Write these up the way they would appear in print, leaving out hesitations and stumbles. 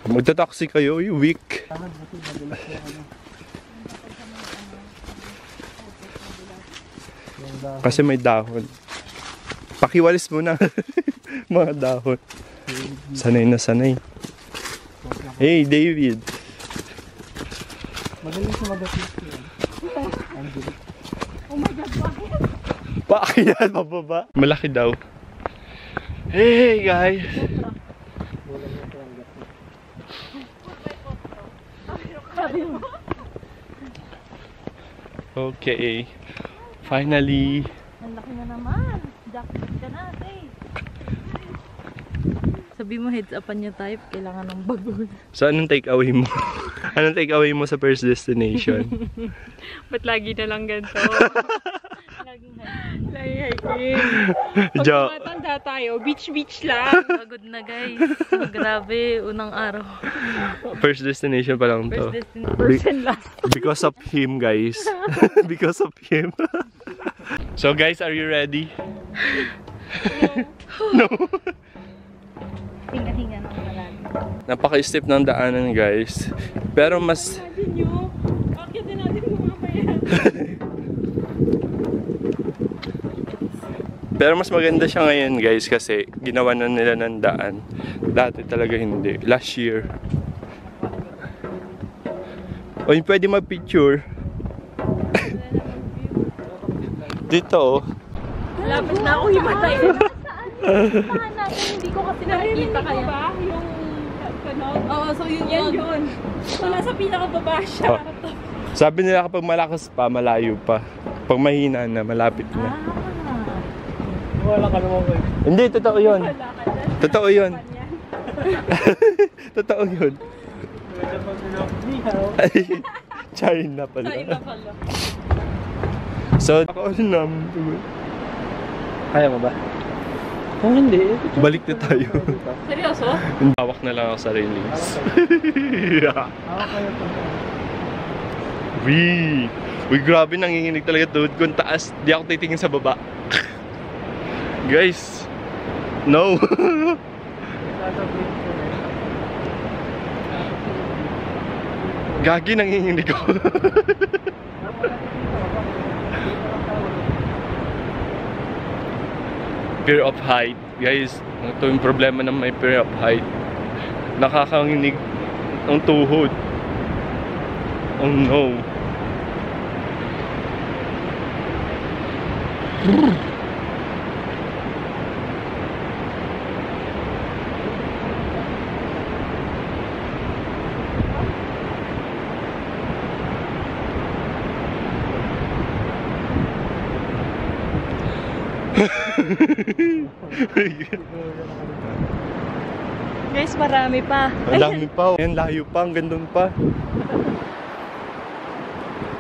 Magta-taxi kayo, you weak. Kasi may dahon. Pakiwalis muna. Mga dahon. Sanay na sanay. Hey, David. Magaling siya mag-atis. Oh my God, bakit? Paakyat, pababa. Malaki daw. Hey, guys. Okay. Finally. Ang laki na naman. Jackpot ka na, eh. Sabi mo, heads upan niya type, kailangan ng bagon. So, anong take away mo? Anong take away mo sa first destination? Ba't lagi na lang ganito? Laging hiking. Pag Jo. tumatanda tayo, beach lang. Pagod na guys. Grabe, unang araw. First destination pa lang to. First destination. First and last. Because of him, guys. Because of him. So, guys, are you ready? No. Hinga-hinga ng malalim. Napaka-steep ng daanan, guys. Pero mas... Imagine nyo, akyatin natin yung mga bayan. Pero mas maganda siya ngayon, guys, kasi ginawa na nila ng daan. Dati talaga hindi. Last year. O, yung pwede mag-picture. Dito, oh. Lapit na ako himatay. Saan natin? Hindi ko kasi nakikita kaya. Ba? Yung kanog? Oo, so yun. So nasa pinakababa siya. Oh. Sabi nila kapag malakas pa, malayo pa. Pag mahina na, malapit na. Wala ka naman ko. Hindi, totoo yun. Totoo yun. Totoo yun. China pala. So, ako na. Kaya mo ba? Kung hindi, Balik na tayo. Seryoso? Hawak na lang ako sa railings. kaya pa. Uy, grabe, nanginginig talaga tuhod ko. Taas, di ako titingin sa baba. Guys, no. Gagi, nanginginig ko. Fear of height. Guys, ito yung problema ng may fear of height. Nakakanginig ang tuhod. Oh no. Guys, marami pa. Ang dami pa. Ayan, layo pa. Ang gandun pa.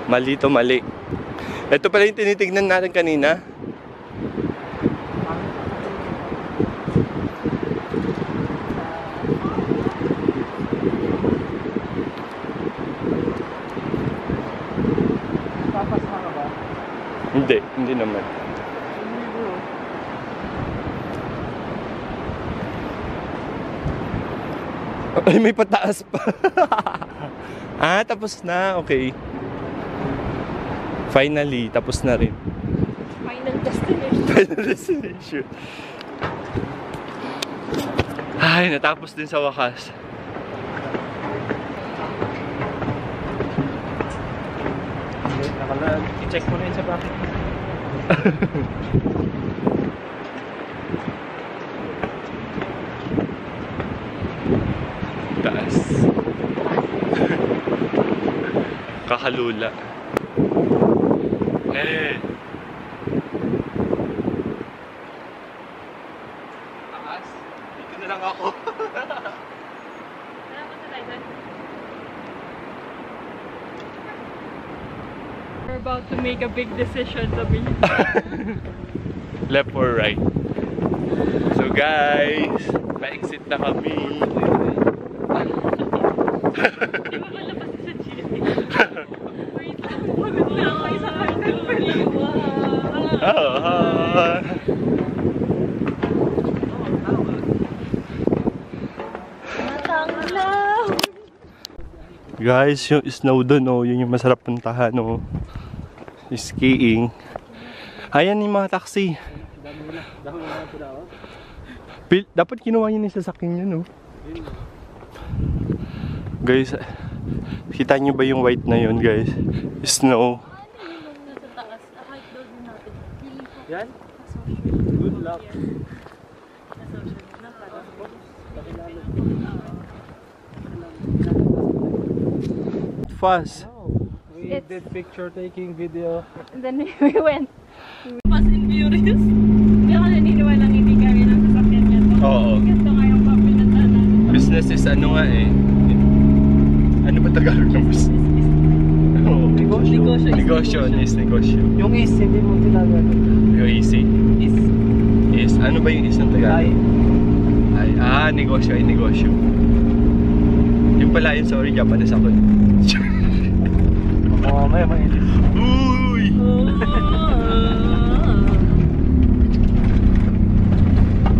Mali to, mali. Ito pala yung tinitignan natin kanina. Papasma ka ba? Hindi naman. Ay, may pataas pa. Ah, tapos na. Okay. Finally, tapos na rin. Final destination. Final destination. Ay, natapos din sa wakas. I-check mo na yun sa bakit. Taas. Kakalula. Taas? Dito na lang ako. We're about to make a big decision, sabi niya. Left or right? So guys, pa-exit na kami. Di ba malabas sa GC? Wait lang, pagod na ako sa Matanglaw! Guys, yung snow doon, oh, yun yung masarap puntahan, oh. Skiing. Ayan yung mga taxi. Dapat kinuha yun yung sasakyan yun, oh. Guys, kita nyo ba yung white na yun, guys? Snow. Yan? Good luck. Fast. We did picture taking video. And then we went. Fast and Furious. Hindi ako naniniwalang hindi kami ng sasakyan niya to. Oo. Ganito nga yung papinuntahan natin. Business is ano nga eh. Ano ba Tagalog ng business? Oo. Negosyo. Negosyo is negosyo. Yung is, hindi mo tinagal. Yung easy. Is. Ano ba yung is ng Tagalog? Ay, negosyo ay negosyo. Yung pala yun, sorry, Japanese ako. Mamaya mainit. Uy!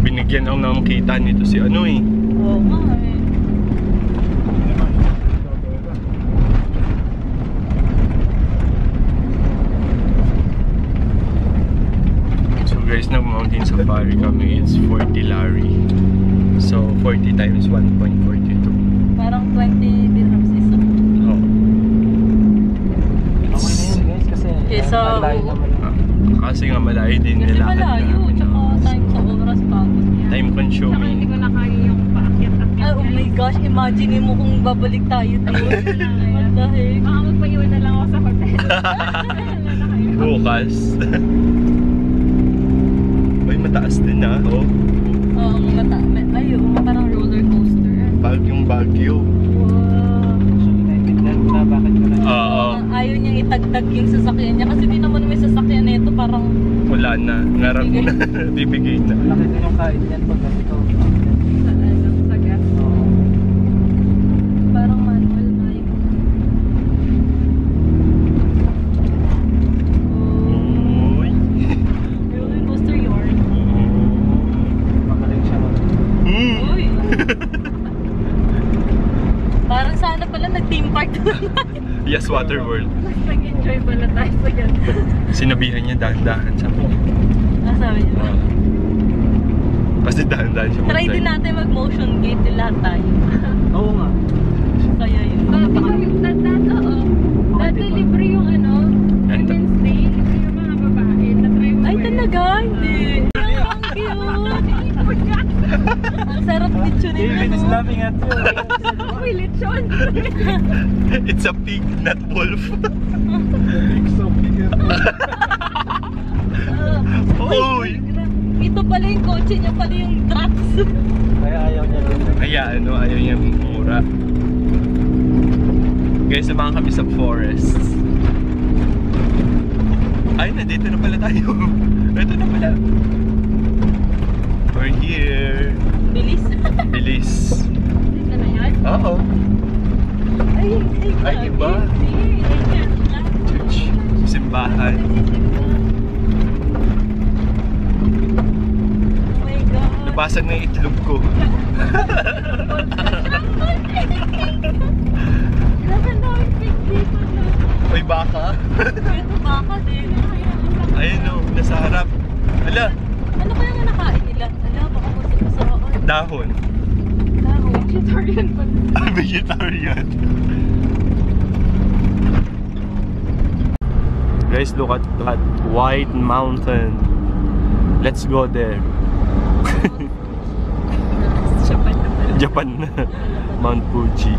Binigyan ako ng kita nito si ano eh. Oo nga eh. So guys, nag-mountain safari kami. It's 40 lari. So 40 times 1.42. Parang 20 dirhams isa. Oh. Okay na yun guys kasi Isa, ang layo oo. naman. Kasi nga malayo din Kasi nila. malayo, tsaka time sa oras pagod niya. Time consuming. ko na kaya yung paakyat-akyat. Oh my gosh, imagine mo kung babalik tayo doon. What the heck? Baka magpaiwan na lang ako sa hotel. Bukas. Uy, mataas din ah. Oh. Oo, parang roller coaster. Bagyong Bagyo. Wow. So naiintindihan ko na bakit wala siya. Oo. Ayaw niyang itagtag yung sasakyan niya kasi di naman may sasakyan nito parang Wala na. Ngarap na. Bibigay na. Laki din yung kain yan pag ganito. sa gas. Oo. Parang manual na yung Uy. roller coaster yarn. Magaling siya mag... Uy! Parang sana pala nag-theme park Yes, Water World. Mas nag-enjoy pala tayo sa ganito. Sinabihan niya dahan-dahan sabi niya. Sabi niya. Kasi dahan-dahan siya Try din natin mag-motion gate yung lahat tayo. Oo nga. Kaya yun. Dati libre yung ano, Women's Day, libre yung mga babae. Ay talaga? Hindi. Ang cute. Ang sarap picture nila. David is laughing at you. Uy, lechon. It's a pig, not wolf. Big so big. Uy! Ito pala yung kotse niya, pala yung trucks. Kaya ayaw niya din. Kaya ano, ayaw niya mura. Guys, samahan kami sa forest. Ay, nandito na pala tayo. Ito na pala. We're here. Bilis. Bilis. Bilis na yan? Oo. Ay, iba. Church. Simbahan. Oh my God. Nabasag na yung itlog ko. Grabe na yung pig dito na. Uy, baka. Ito baka din. Ayun o, nasa harap. Ala, Ano kaya nga nakain nila? Ala, baka masarap. dahon. Vegetarian pa. Vegetarian. Guys, look at that white mountain. Let's go there. Japan na pala. Japan na. Mount Fuji.